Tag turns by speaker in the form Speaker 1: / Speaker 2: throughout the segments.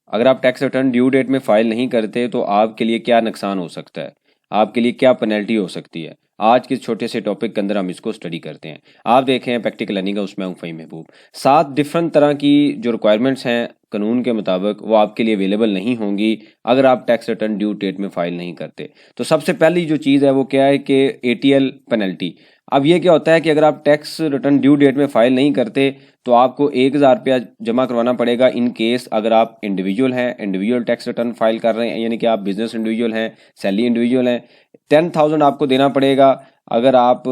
Speaker 1: अगर आप tax return due date में फाइल नहीं करते तो आपके लिए क्या नुकसान हो सकता है, आपके लिए क्या पेनल्टी हो सकती है। आज के छोटे से टॉपिक के अंदर हम इसको स्टडी करते हैं। आप देख रहे हैं प्रैक्टिकल लर्निंग का, उसमें हूँ फ़हीम महबूब। 7 डिफरेंट तरह की जो रिक्वायरमेंट्स हैं कानून के मुताबिक वो आपके लिए अवेलेबल नहीं होंगी अगर आप टैक्स रिटर्न ड्यू डेट में फ़ाइल नहीं करते। तो सबसे पहली जो चीज़ है वो क्या है कि एटीएल पेनल्टी। अब ये क्या होता है कि अगर आप टैक्स रिटर्न ड्यू डेट में फ़ाइल नहीं करते तो आपको 1000 रुपया जमा करवाना पड़ेगा इन केस अगर आप इंडिविजुअल हैं, इंडिविजुअल टैक्स रिटर्न फाइल कर रहे हैं, यानी कि आप बिजनेस इंडिविजुअल हैं, सैलरी इंडिविजुअल हैं। 10,000 आपको देना पड़ेगा अगर आप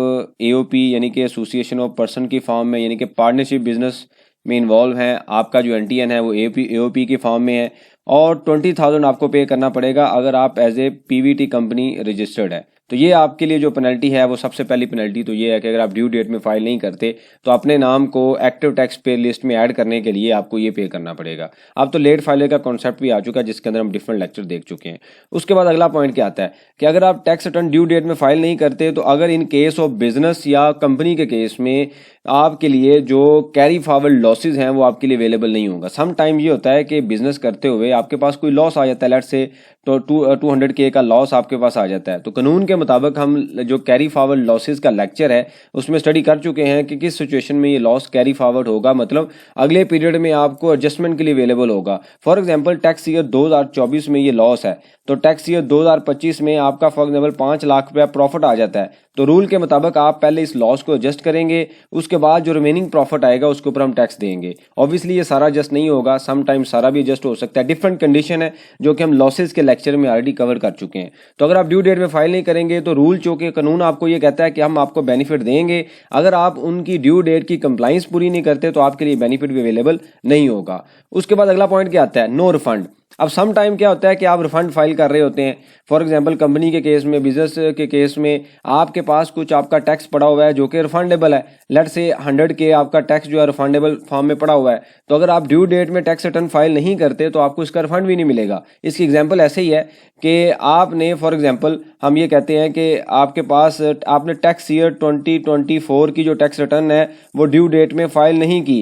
Speaker 1: एओपी यानी कि एसोसिएशन ऑफ पर्सन की फॉर्म में, यानी कि पार्टनरशिप बिजनेस में इन्वॉल्व हैं। आपका जो एनटीएन है वो एओपी की फॉर्म में है। और 20,000 आपको पे करना पड़ेगा अगर आप as a PVT company registered है। तो ये आपके लिए जो पेनल्टी है वो सबसे पहली पेनल्टी तो ये है कि अगर आप ड्यू डेट में फाइल नहीं करते तो अपने नाम को एक्टिव टैक्स पे लिस्ट में ऐड करने के लिए आपको ये पे करना पड़ेगा। अब तो लेट फाइलर का कॉन्सेप्ट भी आ चुका है जिसके अंदर हम डिफरेंट लेक्चर देख चुके हैं। उसके बाद अगला पॉइंट क्या आता है कि अगर आप टैक्स रिटर्न ड्यू डेट में फाइल नहीं करते तो अगर इन केस ऑफ बिजनेस या कंपनी के केस में आपके लिए जो कैरी फॉरवर्ड लॉसेज हैं वो आपके लिए अवेलेबल नहीं होगा। सम टाइम ये होता है कि बिजनेस करते हुए आपके पास कोई लॉस आ जाता है, लेट से तो 200K का लॉस आपके पास आ जाता है। तो कानून के मुताबिक हम जो कैरी फॉरवर्ड लॉसेज का लेक्चर है उसमें स्टडी कर चुके हैं कि किस सिचुएशन में ये लॉस कैरी फॉरवर्ड होगा, मतलब अगले पीरियड में आपको एडजस्टमेंट के लिए अवेलेबल होगा। फॉर एग्जांपल टैक्स ईयर 2024 में ये लॉस है तो टैक्स ईयर 2025 में आपका फॉर एग्जांपल 5 लाख रुपया प्रॉफिट आ जाता है। तो रूल के मुताबिक आप पहले इस लॉस को एडजस्ट करेंगे, उसके बाद जो रिमेनिंग प्रॉफिट आएगा उसके ऊपर हम टैक्स देंगे। ऑब्वियसली ये सारा एडजस्ट नहीं होगा, सम टाइम सारा भी एडजस्ट हो सकता है। डिफरेंट कंडीशन है जो कि हम लॉसेज के लेक्चर में ऑलरेडी कवर कर चुके हैं। तो अगर आप ड्यू डेट में फाइल नहीं करेंगे तो रूल चूंकि कानून आपको ये कहता है कि हम आपको बेनिफिट देंगे, अगर आप उनकी ड्यू डेट की कंप्लाइंस पूरी नहीं करते तो आपके लिए बेनिफिट भी अवेलेबल नहीं होगा। उसके बाद अगला पॉइंट क्या आता है, नो रिफंड। अब सम टाइम क्या होता है कि आप रिफंड फाइल कर रहे होते हैं, फॉर एग्जांपल कंपनी के केस में, बिजनेस के केस में आपके पास कुछ आपका टैक्स पड़ा हुआ है जो कि रिफंडेबल है। लेट से 100K आपका टैक्स जो है रिफंडेबल फॉर्म में पड़ा हुआ है। तो अगर आप ड्यू डेट में टैक्स रिटर्न फाइल नहीं करते तो आपको इसका रिफंड भी नहीं मिलेगा। इसकी एग्जांपल ऐसे ही है कि आपने फॉर एग्जांपल हम ये कहते हैं कि आपके पास आपने टैक्स ईयर 2024 की जो टैक्स रिटर्न है वो ड्यू डेट में फाइल नहीं की,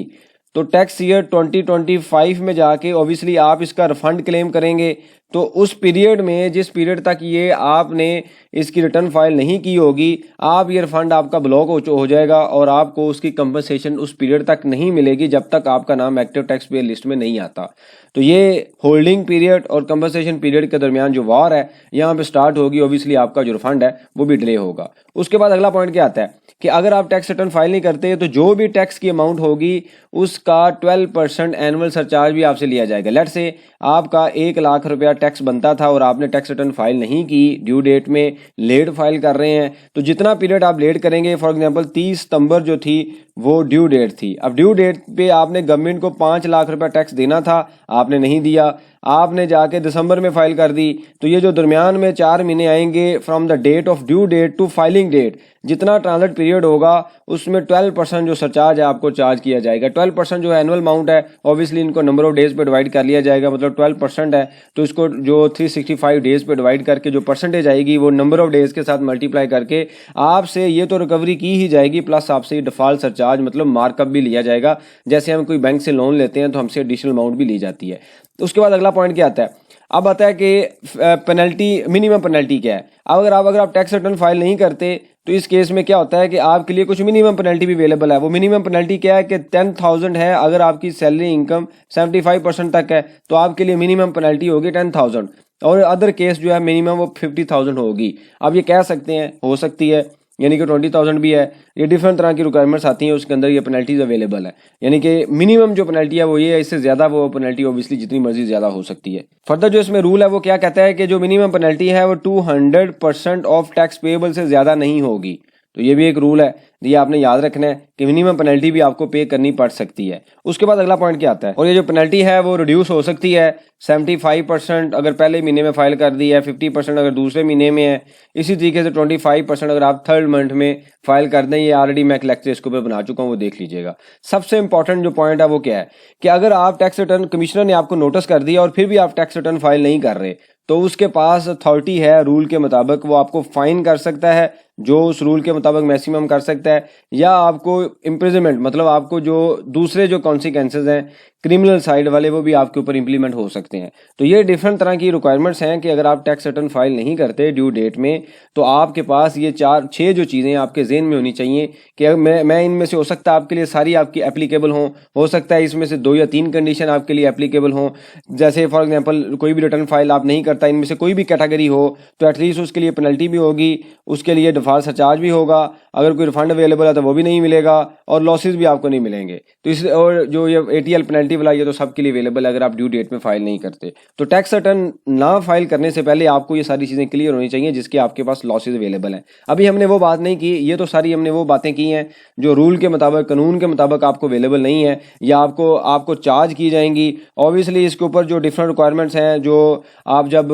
Speaker 1: तो टैक्स ईयर 2025 में जाके ऑब्वियसली आप इसका रिफंड क्लेम करेंगे। तो उस पीरियड में, जिस पीरियड तक ये आपने इसकी रिटर्न फाइल नहीं की होगी, आप ये रिफंड आपका ब्लॉक हो जाएगा और आपको उसकी कंपनसेशन उस पीरियड तक नहीं मिलेगी जब तक आपका नाम एक्टिव टैक्स पेयर लिस्ट में नहीं आता। तो ये होल्डिंग पीरियड और कंपनसेशन पीरियड के दरमियान जो वार है यहाँ पे स्टार्ट होगी, ऑब्वियसली आपका जो रिफंड है वो भी डिले होगा। उसके बाद अगला पॉइंट क्या आता है कि अगर आप टैक्स रिटर्न फाइल नहीं करते तो जो भी टैक्स की अमाउंट होगी उसका 12% एनुअल सरचार्ज भी आपसे लिया जाएगा। लेट से आपका 1 लाख रुपया टैक्स बनता था और आपने टैक्स रिटर्न फाइल नहीं की, ड्यू डेट में लेट फाइल कर रहे हैं, तो जितना पीरियड आप लेट करेंगे, फॉर एग्जांपल 30 सितंबर जो थी वो ड्यू डेट थी। अब ड्यू डेट पे आपने गवर्नमेंट को 5 लाख रुपया टैक्स देना था, आपने नहीं दिया, आपने जाके दिसंबर में फाइल कर दी। तो ये जो दरमियान में 4 महीने आएंगे from the date of due date to filing date, जितना ट्रांजिट पीरियड होगा उसमें 12% जो सरचार्ज है आपको चार्ज किया जाएगा। 12% जो एनुअल अमाउंट है ऑब्वियसली इनको नंबर ऑफ डेज पे डिवाइड कर लिया जाएगा, मतलब 12% है तो इसको जो 365 डेज पे डिवाइड करके जो परसेंटेज आएगी वो नंबर ऑफ डेज के साथ मल्टीप्लाई करके आपसे ये तो रिकवरी की ही जाएगी, प्लस आपसे डिफॉल्ट सरचार्ज मतलब मार्कअप भी लिया जाएगा। जैसे हम कोई बैंक से लोन लेते हैं तो हमसे एडिशनल अमाउंट भी ली जाती है। तो उसके बाद अगला पॉइंट क्या आता है, अब आता है कि पेनल्टी, मिनिमम पेनल्टी क्या है। अब अगर आप टैक्स रिटर्न फाइल नहीं करते तो इस केस में क्या होता है कि आपके लिए कुछ मिनिमम पेनल्टी भी अवेलेबल है। वो मिनिमम पेनल्टी क्या है कि 10,000 है, अगर आपकी सैलरी इनकम 75% तक है तो आपके लिए मिनिमम पेनल्टी होगी 10,000, और अदर केस जो है मिनिमम वो 50,000 होगी। अब ये कह सकते हैं, हो सकती है, यानी कि 20,000 भी है। ये डिफरेंट तरह की रिक्वायरमेंट्स आती हैं, उसके अंदर ये पेनल्टीज अवेलेबल है। यानी कि मिनिमम जो पेनल्टी है वो ये है, इससे ज़्यादा वो पेनल्टी ऑब्वियसली जितनी मर्जी ज़्यादा हो सकती है। फर्दर जो इसमें रूल है वो क्या कहता है कि जो मिनिमम पेनल्टी है वो 200% ऑफ टैक्स पेएबल से ज़्यादा नहीं होगी। तो ये भी एक रूल है, ये आपने याद रखना है कि मिनिमम पेनल्टी भी आपको पे करनी पड़ सकती है। उसके बाद अगला पॉइंट क्या आता है, और ये जो पेनल्टी है वो रिड्यूस हो सकती है। 75% अगर पहले महीने में फाइल कर दी है, 50% अगर दूसरे महीने में है, इसी तरीके से 25% अगर आप थर्ड मंथ में फाइल कर दें। ये ऑलरेडी मैं एक लेक्चर इसके ऊपर बना चुका हूँ, वो देख लीजिएगा। सबसे इंपॉर्टेंट जो पॉइंट है वो क्या है कि अगर आप टैक्स रिटर्न, कमिश्नर ने आपको नोटिस कर दिया और फिर भी आप टैक्स रिटर्न फाइल नहीं कर रहे, तो उसके पास अथॉरिटी है रूल के मुताबिक, वो आपको फाइन कर सकता है जो उस रूल के मुताबिक मैक्सिमम कर सकता है, या आपको इम्प्रिजनमेंट मतलब आपको जो दूसरे जो कॉन्सिक्वेंसेज हैं, क्रिमिनल साइड वाले वो भी आपके ऊपर इंप्लीमेंट हो सकते हैं। तो ये डिफरेंट तरह की रिक्वायरमेंट्स हैं कि अगर आप टैक्स रिटर्न फाइल नहीं करते ड्यू डेट में तो आपके पास ये 4-6 जो चीज़ें आपके जेहन में होनी चाहिए कि अगर मैं इनमें से हो सकता है आपके लिए सारी आपकी एप्लीकेबल हों, हो सकता है इसमें से 2 या 3 कंडीशन आपके लिए एप्लीकेबल हों। जैसे फॉर एग्जांपल कोई भी रिटर्न फाइल आप नहीं करता, इनमें से कोई भी कैटेगरी हो तो एटलीस्ट उसके लिए पेनल्टी भी होगी, उसके लिए डिफॉल्ट सरचार्ज भी होगा, अगर कोई रिफंड अवेलेबल है तो वो भी नहीं मिलेगा और लॉसेस भी आपको नहीं मिलेंगे। तो इस और जो ये ATL पेनल्टी वाला ये तो सबके लिए अवेलेबल है अगर आप ड्यू डेट में फाइल नहीं करते। तो टैक्स रिटर्न ना फाइल करने से पहले आपको ये सारी चीज़ें क्लियर होनी चाहिए जिसके आपके पास लॉसेस अवेलेबल हैं। अभी हमने वो बात नहीं की, ये तो सारी हमने वो बातें की हैं जो रूल के मुताबिक, कानून के मुताबिक आपको अवेलेबल नहीं है या आपको चार्ज की जाएंगी। ऑब्वियसली इसके ऊपर जो डिफरेंट रिक्वायरमेंट्स हैं, जो आप जब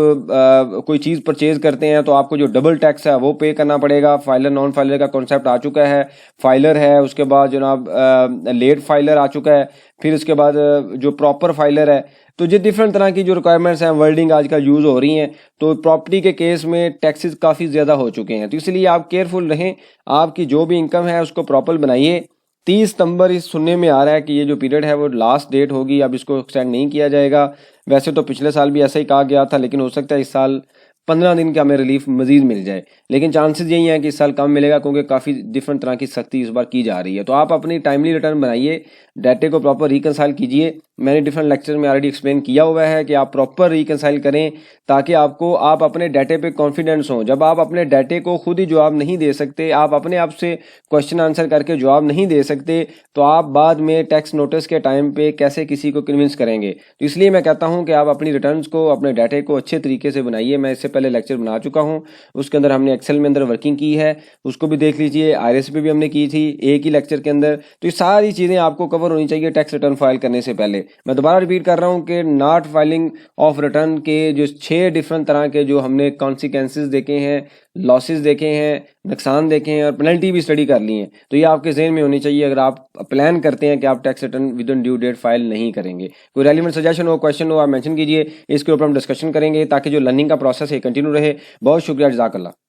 Speaker 1: कोई चीज़ परचेज करते हैं तो आपको जो डबल टैक्स है वो पे करना पड़ेगा। फाइलर नॉन फाइलर का कॉन्सेप्ट आ चुका है, फाइलर है, उसके बाद जनाब लेट फाइलर आ चुका है, फिर उसके बाद जो प्रॉपर फाइलर है। तो ये डिफरेंट तरह की जो रिक्वायरमेंट्स हैं, वर्डिंग आजकल यूज़ हो रही हैं। तो प्रॉपर्टी के केस में टैक्सेस काफ़ी ज़्यादा हो चुके हैं, तो इसलिए आप केयरफुल रहें, आपकी जो भी इनकम है उसको प्रॉपर बनाइए। 30 सितंबर इस सुनने में आ रहा है कि ये जो पीरियड है वो लास्ट डेट होगी, अब इसको एक्सटेंड नहीं किया जाएगा। वैसे तो पिछले साल भी ऐसा ही कहा गया था, लेकिन हो सकता है इस साल 15 दिन का हमें रिलीफ मजीद मिल जाए, लेकिन चांसेस यही हैं कि इस साल कम मिलेगा क्योंकि काफ़ी डिफरेंट तरह की सख्ती इस बार की जा रही है। तो आप अपनी टाइमली रिटर्न बनाइए, डाटे को प्रॉपर रिकनसाइल कीजिए। मैंने डिफरेंट लेक्चर में ऑलरेडी एक्सप्लेन किया हुआ है कि आप प्रॉपर रिकनसाइल करें ताकि आप अपने डाटे पे कॉन्फिडेंस हों। जब आप अपने डाटे को खुद ही जवाब नहीं दे सकते, आप अपने आप से क्वेश्चन आंसर करके जवाब नहीं दे सकते, तो आप बाद में टैक्स नोटिस के टाइम पे कैसे किसी को कन्विंस करेंगे। तो इसलिए मैं कहता हूं कि आप अपनी रिटर्न्स को, अपने डाटे को अच्छे तरीके से बनाइए। मैं इससे पहले लेक्चर बना चुका हूं, उसके अंदर हमने एक्सेल में अंदर वर्किंग की है, उसको भी देख लीजिए। IRS पे भी हमने की थी एक ही लेक्चर के अंदर। तो ये सारी चीज़ें आपको कवर होनी चाहिए टैक्स रिटर्न फाइल करने से पहले। मैं दोबारा रिपीट कर रहा हूं कि नॉट फाइलिंग ऑफ रिटर्न के जो 6 डिफरेंट तरह के जो हमने कॉन्सिक्वेंसेस देखे हैं, लॉसेस देखे हैं, नुकसान देखे हैं और पेनल्टी भी स्टडी कर ली है, तो ये आपके जहन में होनी चाहिए अगर आप प्लान करते हैं कि आप tax return within due date file नहीं करेंगे। कोई रेलिवेंट सजेशन हो, क्वेश्चन हो, आप मेंशन कीजिए, इसके ऊपर हम डिस्कशन करेंगे ताकि जो लर्निंग का प्रोसेस है कंटिन्यू रहे। बहुत शुक्रिया, जज़ाकल्लाह।